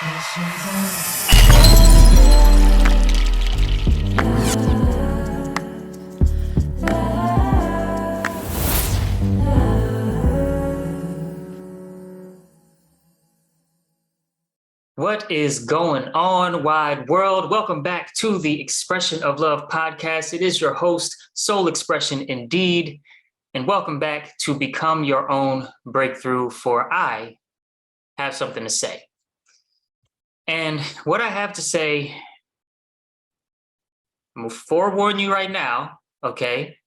What is going on, wide world? Welcome back to the Expression of Love podcast. It is your host, Soul Expression indeed. And welcome back to Become Your Own Breakthrough, for I have something to say. And what I have to say, I'm going to forewarn you right now, okay?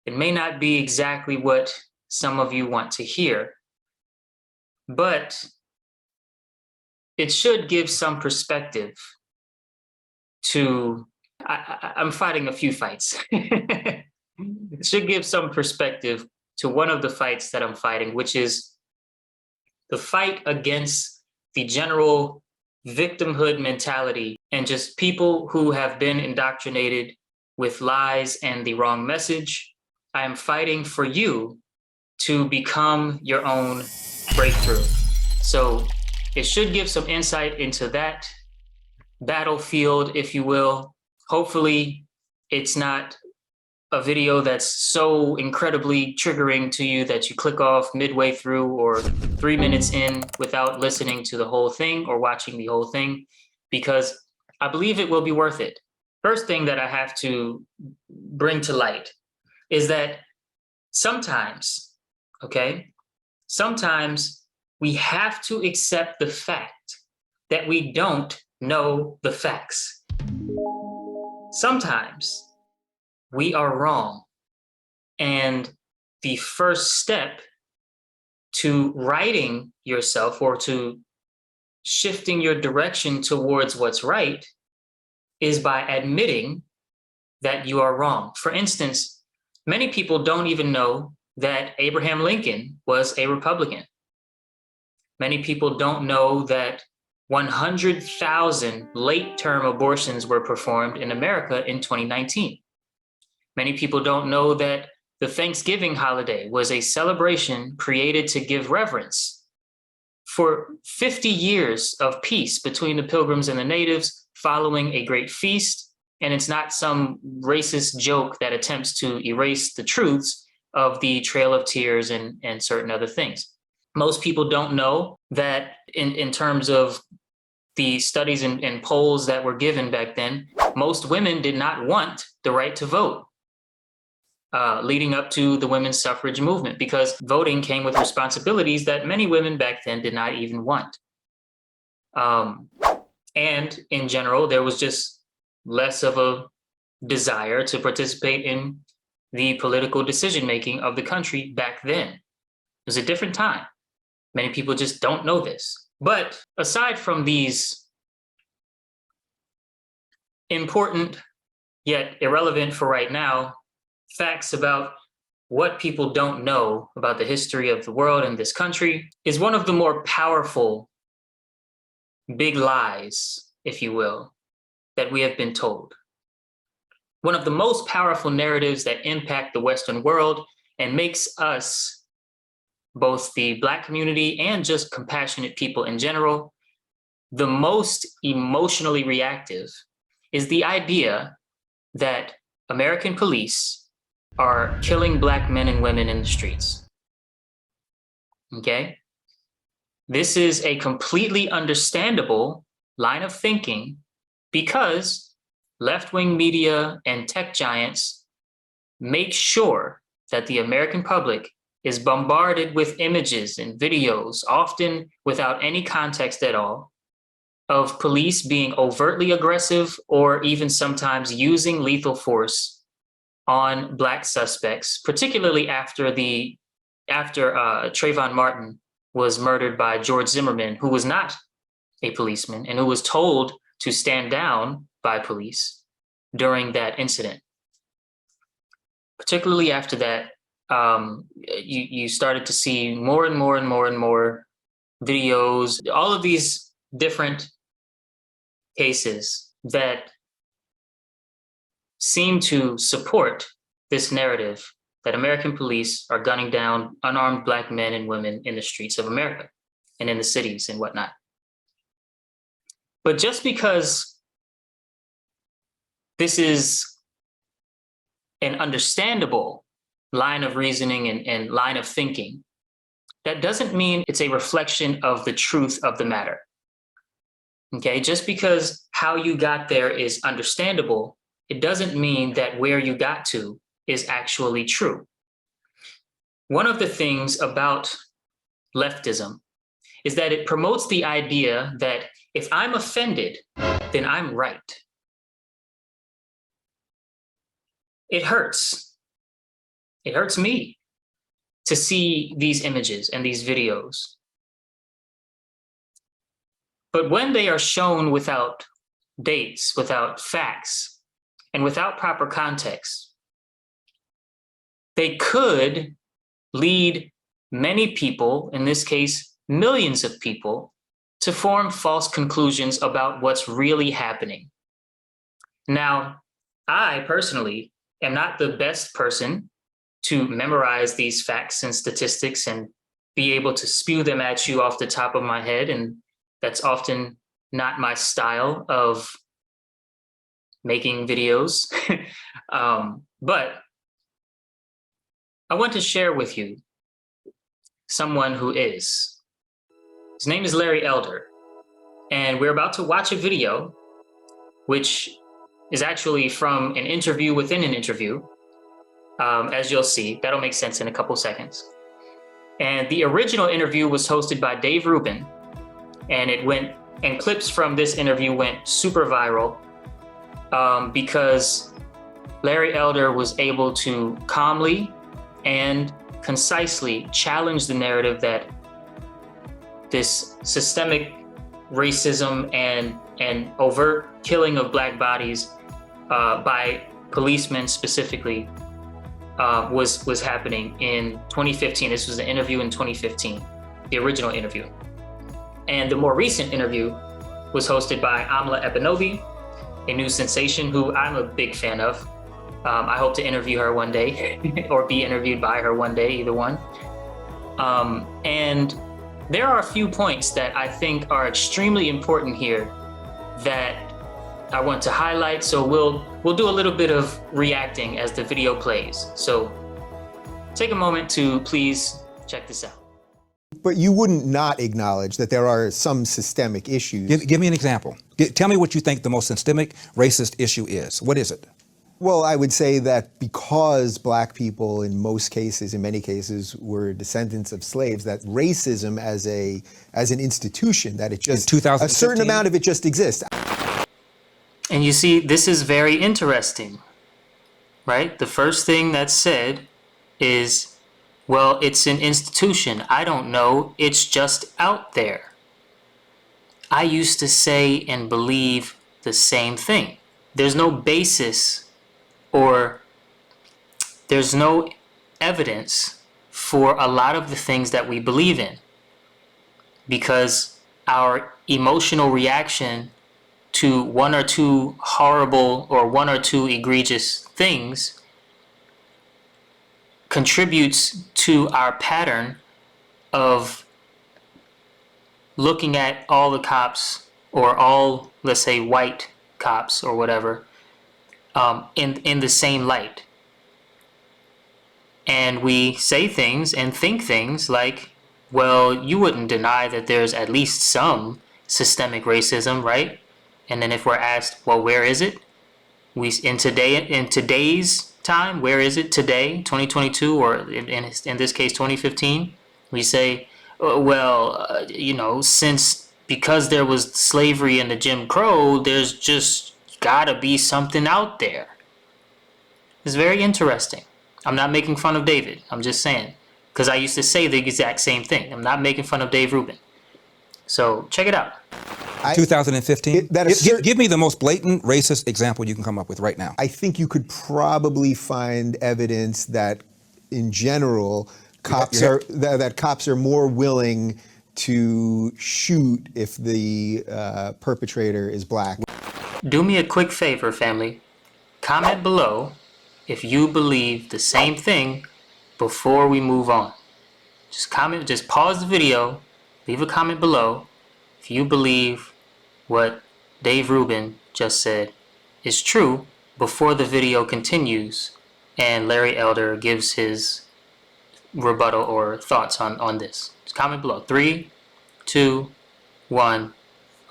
It may not be exactly what some of you want to hear, but it should give some perspective to, I'm fighting a few fights. It should give some perspective to one of the fights that I'm fighting, which is the fight against the general victimhood mentality and just people who have been indoctrinated with lies and the wrong message. I am fighting for you to become your own breakthrough. So it should give some insight into that battlefield, if you will. Hopefully, it's not a video that's so incredibly triggering to you that you click off midway through or 3 minutes in without listening to the whole thing or watching the whole thing, because I believe it will be worth it. First thing that I have to bring to light is that sometimes we have to accept the fact that we don't know the facts. Sometimes we are wrong. And the first step to righting yourself or to shifting your direction towards what's right is by admitting that you are wrong. For instance, many people don't even know that Abraham Lincoln was a Republican. Many people don't know that 100,000 late-term abortions were performed in America in 2019. Many people don't know that the Thanksgiving holiday was a celebration created to give reverence for 50 years of peace between the Pilgrims and the natives following a great feast. And it's not some racist joke that attempts to erase the truths of the Trail of Tears and certain other things. Most people don't know that in terms of the studies and polls that were given back then, most women did not want the right to vote leading up to the women's suffrage movement, because voting came with responsibilities that many women back then did not even want. And in general, there was just less of a desire to participate in the political decision-making of the country back then. It was a different time. Many people just don't know this. But aside from these important yet irrelevant for right now facts about what people don't know about the history of the world and this country, is one of the more powerful big lies, if you will, that we have been told. One of the most powerful narratives that impact the Western world and makes us, both the Black community and just compassionate people in general, the most emotionally reactive, is the idea that American police are killing Black men and women in the streets. Okay? This is a completely understandable line of thinking because left-wing media and tech giants make sure that the American public is bombarded with images and videos, often without any context at all, of police being overtly aggressive or even sometimes using lethal force on Black suspects, particularly after Trayvon Martin was murdered by George Zimmerman, who was not a policeman and who was told to stand down by police during that incident. Particularly after that, you started to see more and more videos, all of these different cases that seem to support this narrative that American police are gunning down unarmed Black men and women in the streets of America and in the cities and whatnot. But just because this is an understandable line of reasoning and line of thinking, that doesn't mean it's a reflection of the truth of the matter. Okay, just because how you got there is understandable, it doesn't mean that where you got to is actually true. One of the things about leftism is that it promotes the idea that if I'm offended, then I'm right. It hurts. It hurts me to see these images and these videos. But when they are shown without dates, without facts, and without proper context, they could lead many people, in this case, millions of people, to form false conclusions about what's really happening. Now, I personally am not the best person to memorize these facts and statistics and be able to spew them at you off the top of my head. And that's often not my style of making videos. But I want to share with you someone who is. His name is Larry Elder. And we're about to watch a video, which is actually from an interview within an interview. As you'll see, that'll make sense in a couple seconds. And the original interview was hosted by Dave Rubin, and clips from this interview went super viral because Larry Elder was able to calmly and concisely challenge the narrative that this systemic racism and overt killing of Black bodies by policemen specifically was happening in 2015. This was an interview in 2015, the original interview. And the more recent interview was hosted by Amla Ebanobi, a new sensation who I'm a big fan of. I hope to interview her one day or be interviewed by her one day, either one. And there are a few points that I think are extremely important here that I want to highlight. So we'll do a little bit of reacting as the video plays. So take a moment to please check this out. But you wouldn't not acknowledge that there are some systemic issues. Give me an example. Tell me what you think the most systemic racist issue is. What is it? Well, I would say that because Black people in most cases, in many cases, were descendants of slaves, that racism as an institution, that it just, a certain amount of it just exists. And you see, this is very interesting, right? The first thing that's said is, well, it's an institution. I don't know. It's just out there. I used to say and believe the same thing. There's no basis or there's no evidence for a lot of the things that we believe in because our emotional reaction to one or two horrible or one or two egregious things contributes to our pattern of looking at all the cops or all, let's say, white cops or whatever in the same light. And we say things and think things like, well, you wouldn't deny that there's at least some systemic racism, right? And then if we're asked, well, where is it? In today's time, where is it today, 2022, or in this case, 2015? We say, because there was slavery and the Jim Crow, there's just gotta be something out there. It's very interesting. I'm not making fun of David. I'm just saying, because I used to say the exact same thing. I'm not making fun of Dave Rubin. So check it out. 2015? Give me the most blatant racist example you can come up with right now. I think you could probably find evidence that, in general, cops are more willing to shoot if the perpetrator is Black. Do me a quick favor, family. Comment below if you believe the same thing before we move on. Just pause the video, leave a comment below if you believe what Dave Rubin just said is true before the video continues and Larry Elder gives his rebuttal or thoughts on this. Just comment below. 3, 2, 1.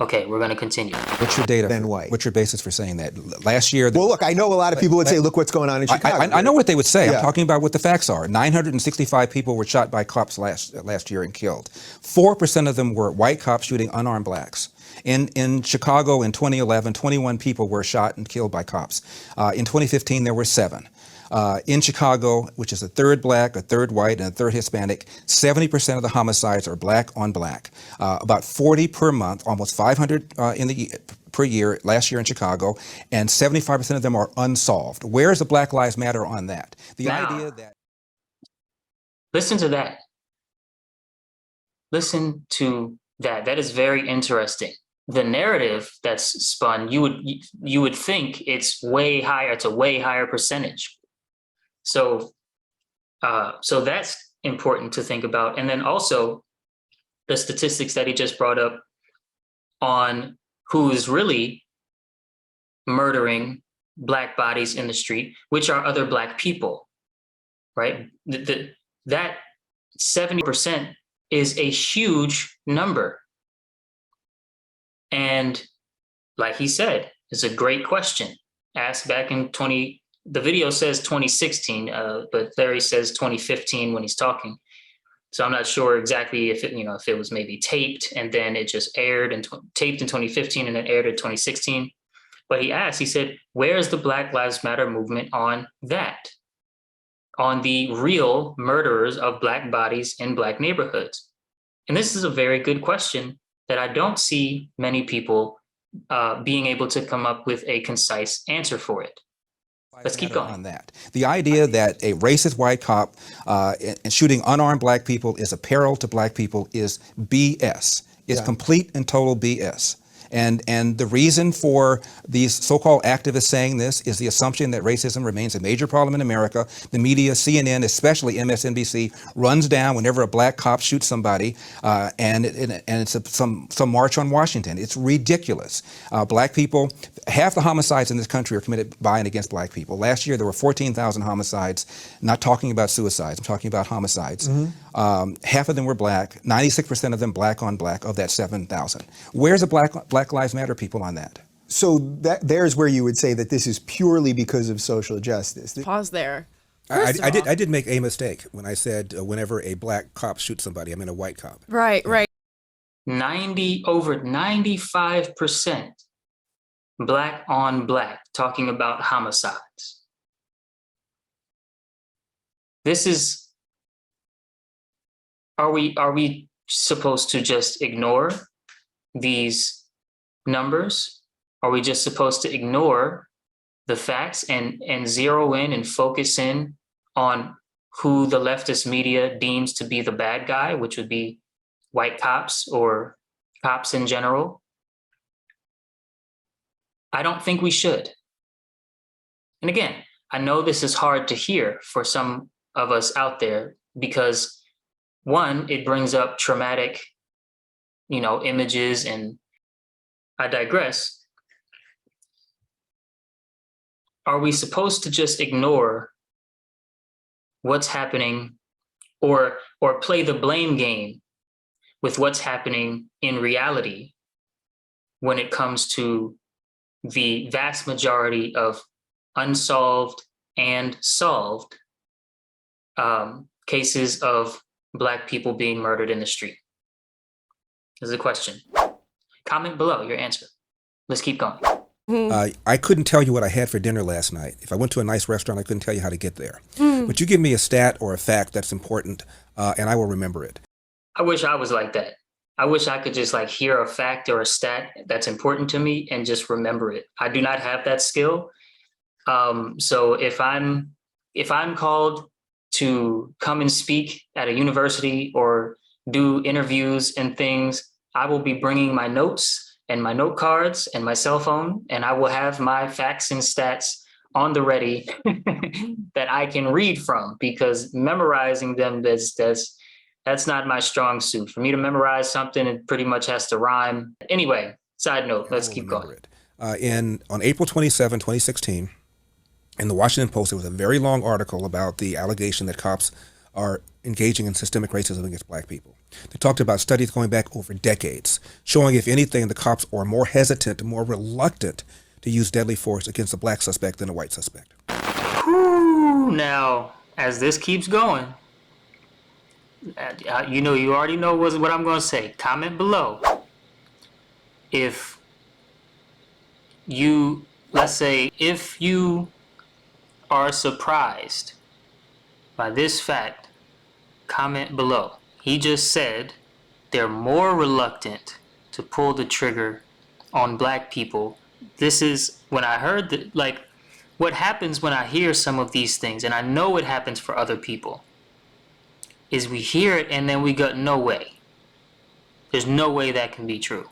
Okay, we're going to continue. What's your data? Then white. What's your basis for saying that? Last year. Well, look, I know a lot of people would say, look what's going on in Chicago. I know what they would say. Yeah. I'm talking about what the facts are. 965 people were shot by cops last year and killed. 4% of them were white cops shooting unarmed blacks. In Chicago in 2011, 21 people were shot and killed by cops. In 2015, there were 7. In Chicago, which is a third black, a third white, and a third Hispanic, 70% of the homicides are black on black. About 40 per month, almost 500 per year last year in Chicago, and 75% of them are unsolved. Where is the Black Lives Matter on that? The idea that... Listen to that. Listen to that. That is very interesting. The narrative that's spun, you would think it's way higher. It's a way higher percentage. So that's important to think about. And then also the statistics that he just brought up on who is really murdering black bodies in the street, which are other black people, right? That 70% is a huge number. And like he said, it's a great question asked back in the video says 2016, but Larry says 2015 when he's talking. So I'm not sure exactly if it was maybe taped and then it just aired and taped in 2015 and then aired in 2016. But he said, where's the Black Lives Matter movement on that? On the real murderers of black bodies in black neighborhoods? And this is a very good question that I don't see many people being able to come up with a concise answer for it. Let's keep going on that. The idea that a racist white cop shooting unarmed black people is a peril to black people is BS. It's complete and total BS. And the reason for these so-called activists saying this is the assumption that racism remains a major problem in America. The media, CNN, especially MSNBC, runs down whenever a black cop shoots somebody, and it's some march on Washington. It's ridiculous. Black people, half the homicides in this country are committed by and against black people. Last year, there were 14,000 homicides. Not talking about suicides. I'm talking about homicides. Half of them were black. 96% of them black on black of that 7,000. Where's the Black Lives Matter people on that? So there's where you would say that this is purely because of social justice. Pause there. I did make a mistake when I said whenever a black cop shoots somebody, I mean a white cop. Right, right. Over 95% black on black, talking about homicides. This is, are we supposed to just ignore these numbers? Are we just supposed to ignore the facts and zero in and focus in on who the leftist media deems to be the bad guy, which would be white cops or cops in general? I don't think we should. And again, I know this is hard to hear for some of us out there because, one, it brings up traumatic, images, and I digress. Are we supposed to just ignore what's happening or play the blame game with what's happening in reality when it comes to the vast majority of unsolved and solved cases of Black people being murdered in the street? This is a question. Comment below your answer. Let's keep going. I couldn't tell you what I had for dinner last night. If I went to a nice restaurant, I couldn't tell you how to get there. But you give me a stat or a fact that's important, and I will remember it. I wish I was like that. I wish I could just hear a fact or a stat that's important to me and just remember it. I do not have that skill. So if I'm called to come and speak at a university or do interviews and things, I will be bringing my notes and my note cards and my cell phone, and I will have my facts and stats on the ready that I can read from, because memorizing them, that's not my strong suit. For me to memorize something, it pretty much has to rhyme. Anyway, Side note, and I let's will keep remember going. it. On April 27, 2016, in the Washington Post, there was a very long article about the allegation that cops are engaging in systemic racism against black people. They talked about studies going back over decades, showing, if anything, the cops are more hesitant, more reluctant to use deadly force against a black suspect than a white suspect. Whew, now, as this keeps going, you already know what I'm going to say. Comment below if let's say, if you are surprised by this fact, comment below. He just said they're more reluctant to pull the trigger on black people. This is when I heard that, like, what happens when I hear some of these things, and I know it happens for other people, is we hear it and then we go, no way. There's no way that can be true.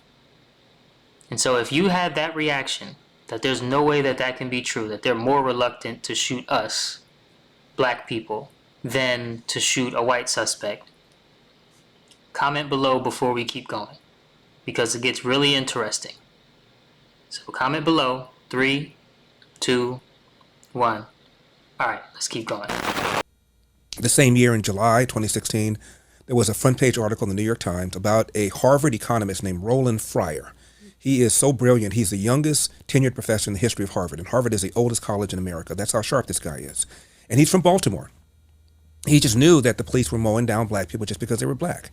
And so if you had that reaction, that there's no way that that can be true, that they're more reluctant to shoot us, black people, than to shoot a white suspect, comment below before we keep going, because it gets really interesting. So comment below. 3, 2, 1. All right, let's keep going. The same year, in July 2016, there was a front page article in the New York Times about a Harvard economist named Roland Fryer. He is so brilliant. He's the youngest tenured professor in the history of Harvard, and Harvard is the oldest college in America. That's how sharp this guy is. And he's from Baltimore. He just knew that the police were mowing down black people just because they were black.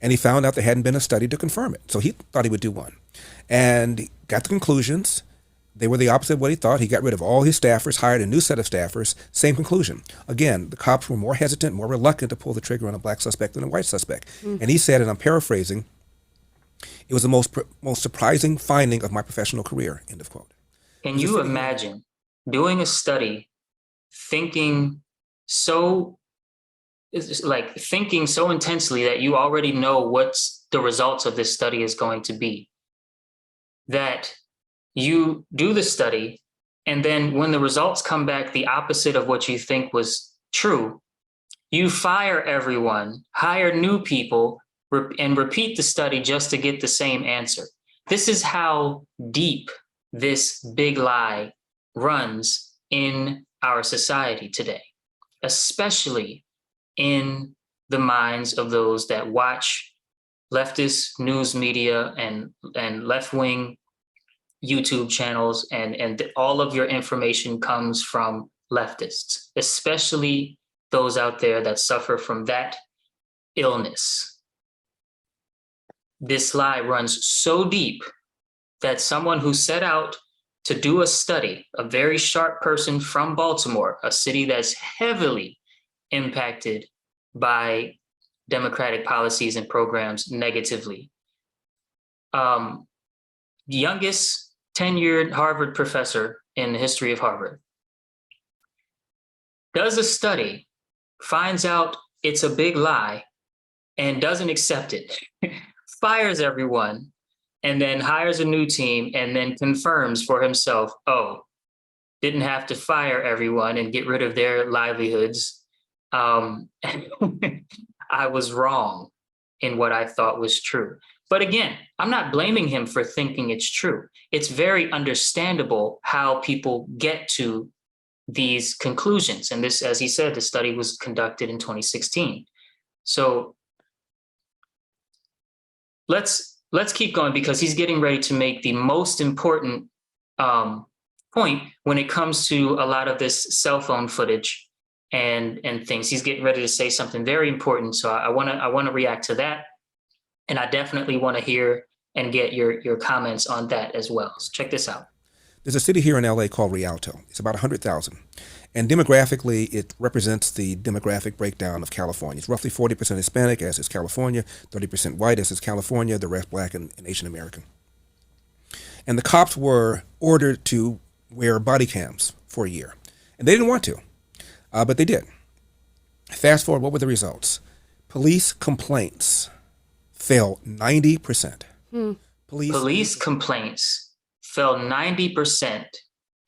And he found out there hadn't been a study to confirm it. So he thought he would do one. And he got the conclusions. They were the opposite of what he thought. He got rid of all his staffers, hired a new set of staffers. Same conclusion. Again, the cops were more hesitant, more reluctant to pull the trigger on a black suspect than a white suspect. And he said, and I'm paraphrasing, it was the most surprising finding of my professional career, end of quote. Can you imagine doing a study thinking so intensely that you already know what's the results of this study is going to be, that you do the study, and then when the results come back the opposite of what you think was true, you fire everyone, hire new people, and repeat the study just to get the same answer. This is how deep this big lie runs in our society today, especially in the minds of those that watch leftist news media and left-wing YouTube channels, and all of your information comes from leftists, especially those out there that suffer from that illness. This lie runs so deep that someone who set out to do a study, a very sharp person from Baltimore, a city that's heavily impacted by democratic policies and programs negatively, youngest tenured Harvard professor in the history of Harvard, does a study, finds out it's a big lie, and doesn't accept it, fires everyone, and then hires a new team, and then confirms for himself, oh, didn't have to fire everyone and get rid of their livelihoods. I was wrong in what I thought was true. But again, I'm not blaming him for thinking it's true. It's very understandable how people get to these conclusions. And this, as he said, the study was conducted in 2016. So let's keep going, because he's getting ready to make the most important point when it comes to a lot of this cell phone footage and things. He's getting ready to say something very important. So I want to react to that. And I definitely want to hear and get your comments on that as well. So check this out. There's a city here in LA called Rialto. It's about 100,000. And demographically, it represents the demographic breakdown of California. It's roughly 40% Hispanic, as is California, 30% white, as is California, the rest black and Asian American. And the cops were ordered to wear body cams for a year. And they didn't want to, but they did. Fast forward, what were the results? Police complaints fell 90%. Police complaints fell 90%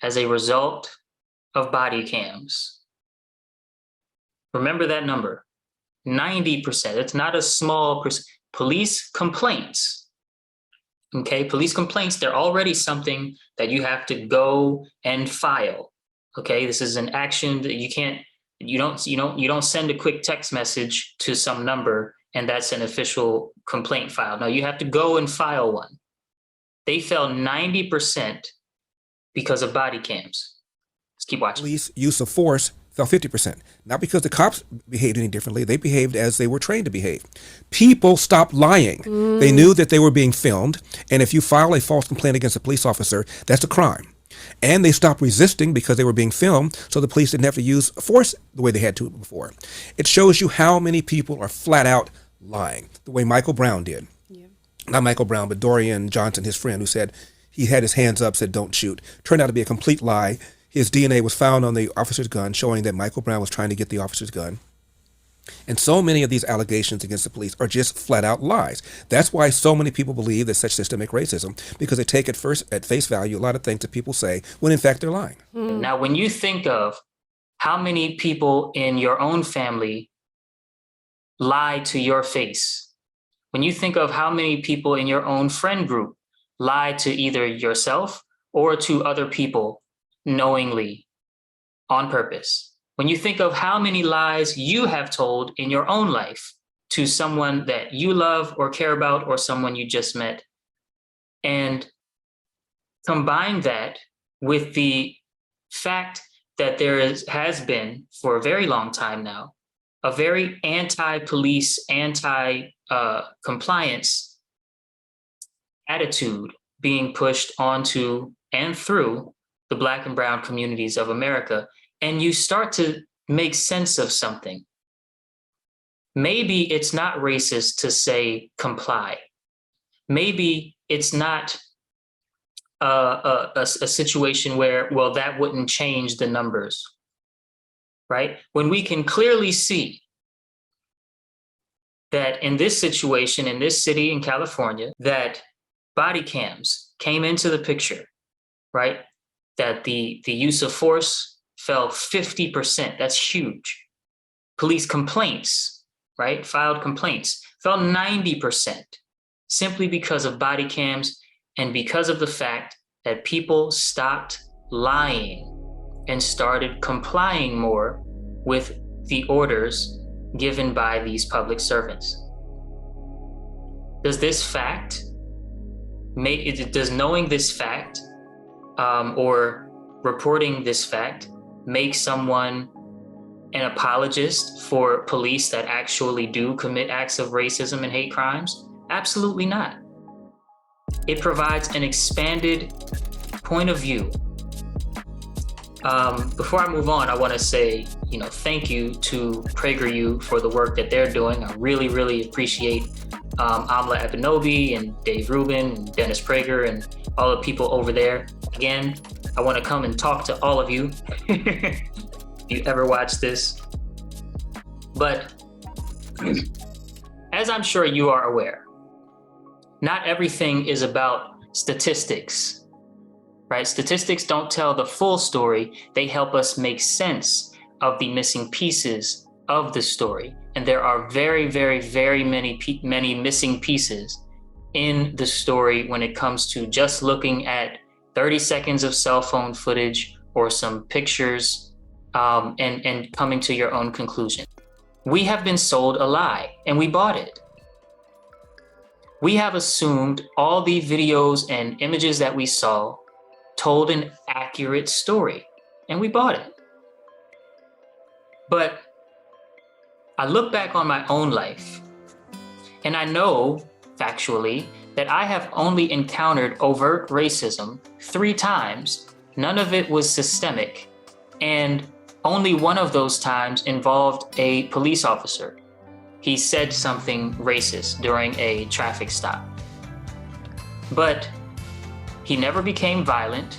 as a result of body cams. Remember that number, 90%. It's not a small percent. Police complaints Okay, police complaints, they're already something that you have to go and file. Okay, this is an action that you don't send a quick text message to some number and that's an official complaint file. No, you have to go and file one. They fell 90% because of body cams. Let's keep watching. Police use of force fell 50%. Not because the cops behaved any differently. They behaved as they were trained to behave. People stopped lying. They knew that they were being filmed. And if you file a false complaint against a police officer, that's a crime. And they stopped resisting because they were being filmed, so the police didn't have to use force the way they had to before. It shows you how many people are flat out lying, the way Michael Brown did. Yeah. Not Michael Brown, but Dorian Johnson, his friend, who said he had his hands up, said don't shoot. Turned out to be a complete lie. His DNA was found on the officer's gun, showing that Michael Brown was trying to get the officer's gun. And so many of these allegations against the police are just flat out lies. That's why so many people believe there's such systemic racism, because they take at face value a lot of things that people say when in fact they're lying. Now, when you think of how many people in your own family lie to your face, when you think of how many people in your own friend group lie to either yourself or to other people knowingly, on purpose, when you think of how many lies you have told in your own life to someone that you love or care about or someone you just met, and combine that with the fact that has been for a very long time now a very anti-police, anti-compliance attitude being pushed onto and through the Black and brown communities of America, and you start to make sense of something. Maybe it's not racist to say comply. Maybe it's not a situation where, well, that wouldn't change the numbers, right? When we can clearly see that in this situation, in this city in California, that body cams came into the picture, right? That the use of force fell 50%. That's huge. Police complaints, right? Filed complaints fell 90% simply because of body cams and because of the fact that people stopped lying and started complying more with the orders given by these public servants. Does knowing this fact or reporting this fact make someone an apologist for police that actually do commit acts of racism and hate crimes? Absolutely not. It provides an expanded point of view. Before I move on, I want to say, thank you to PragerU for the work that they're doing. I really, really appreciate Amla Epinobi and Dave Rubin and Dennis Prager and all the people over there. Again, I want to come and talk to all of you if you ever watch this. But as I'm sure you are aware, not everything is about statistics, right? Statistics don't tell the full story. They help us make sense of the missing pieces of the story. And there are very, very, very many missing pieces in the story when it comes to just looking at 30 seconds of cell phone footage or some pictures and coming to your own conclusion. We have been sold a lie and we bought it. We have assumed all the videos and images that we saw told an accurate story, and we bought it. But I look back on my own life, and I know factually that I have only encountered overt racism 3 times. None of it was systemic, and only one of those times involved a police officer. He said something racist during a traffic stop. But he never became violent.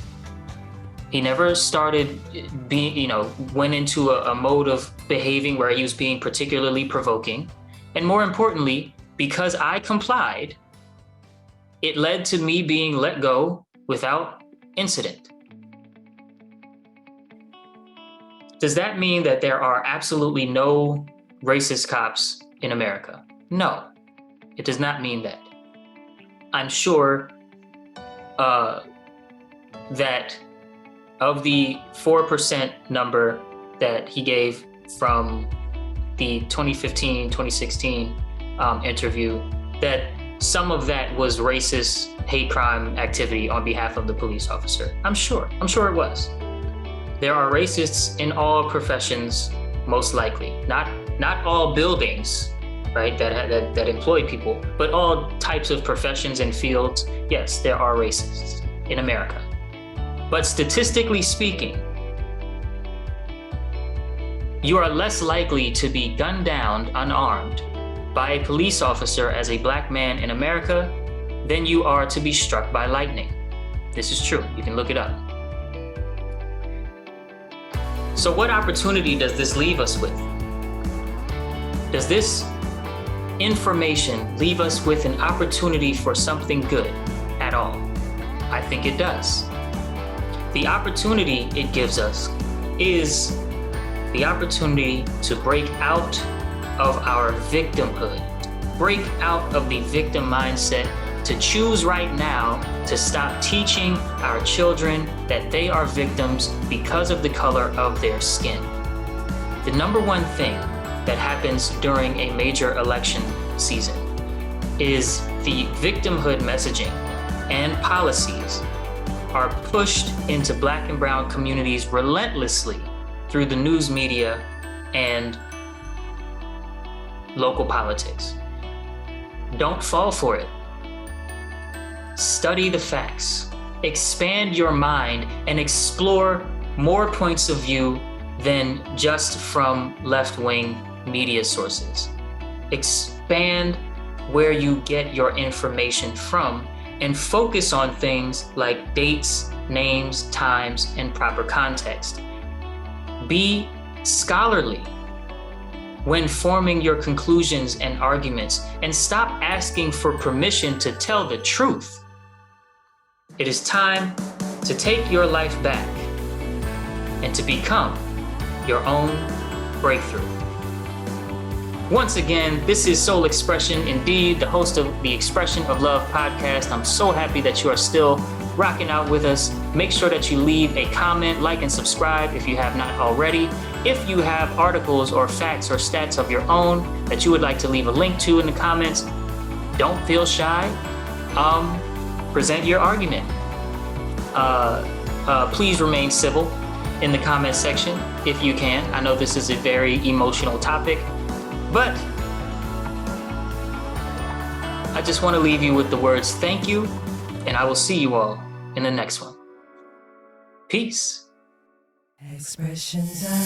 He never started went into a mode of behaving where he was being particularly provoking. And more importantly, because I complied, it led to me being let go without incident. Does that mean that there are absolutely no racist cops in America? No, it does not mean that. I'm sure that of the 4% number that he gave from the 2015-2016 interview, that some of that was racist hate crime activity on behalf of the police officer. I'm sure it was. There are racists in all professions, most likely. Not all buildings, right, that employ people, but all types of professions and fields. Yes, there are racists in America. But statistically speaking, you are less likely to be gunned down unarmed by a police officer as a black man in America than you are to be struck by lightning. This is true. You can look it up. So what opportunity does this leave us with? Does this information leave us with an opportunity for something good at all? I think it does. The opportunity it gives us is the opportunity to break out of our victimhood, break out of the victim mindset, to choose right now to stop teaching our children that they are victims because of the color of their skin. The number one thing that happens during a major election season is the victimhood messaging and policies are pushed into Black and brown communities relentlessly through the news media and local politics. Don't fall for it. Study the facts, expand your mind, and explore more points of view than just from left-wing media sources. Expand where you get your information from and focus on things like dates, names, times, and proper context. Be scholarly when forming your conclusions and arguments, and stop asking for permission to tell the truth. It is time to take your life back and to become your own breakthrough. Once again, this is Soul Expression, indeed, the host of the Expression of Love podcast. I'm so happy that you are still rocking out with us. Make sure that you leave a comment, like, and subscribe if you have not already. If you have articles or facts or stats of your own that you would like to leave a link to in the comments, don't feel shy. Present your argument. Please remain civil in the comment section if you can. I know this is a very emotional topic, but I just want to leave you with the words thank you, and I will see you all in the next one. Peace. Expressions of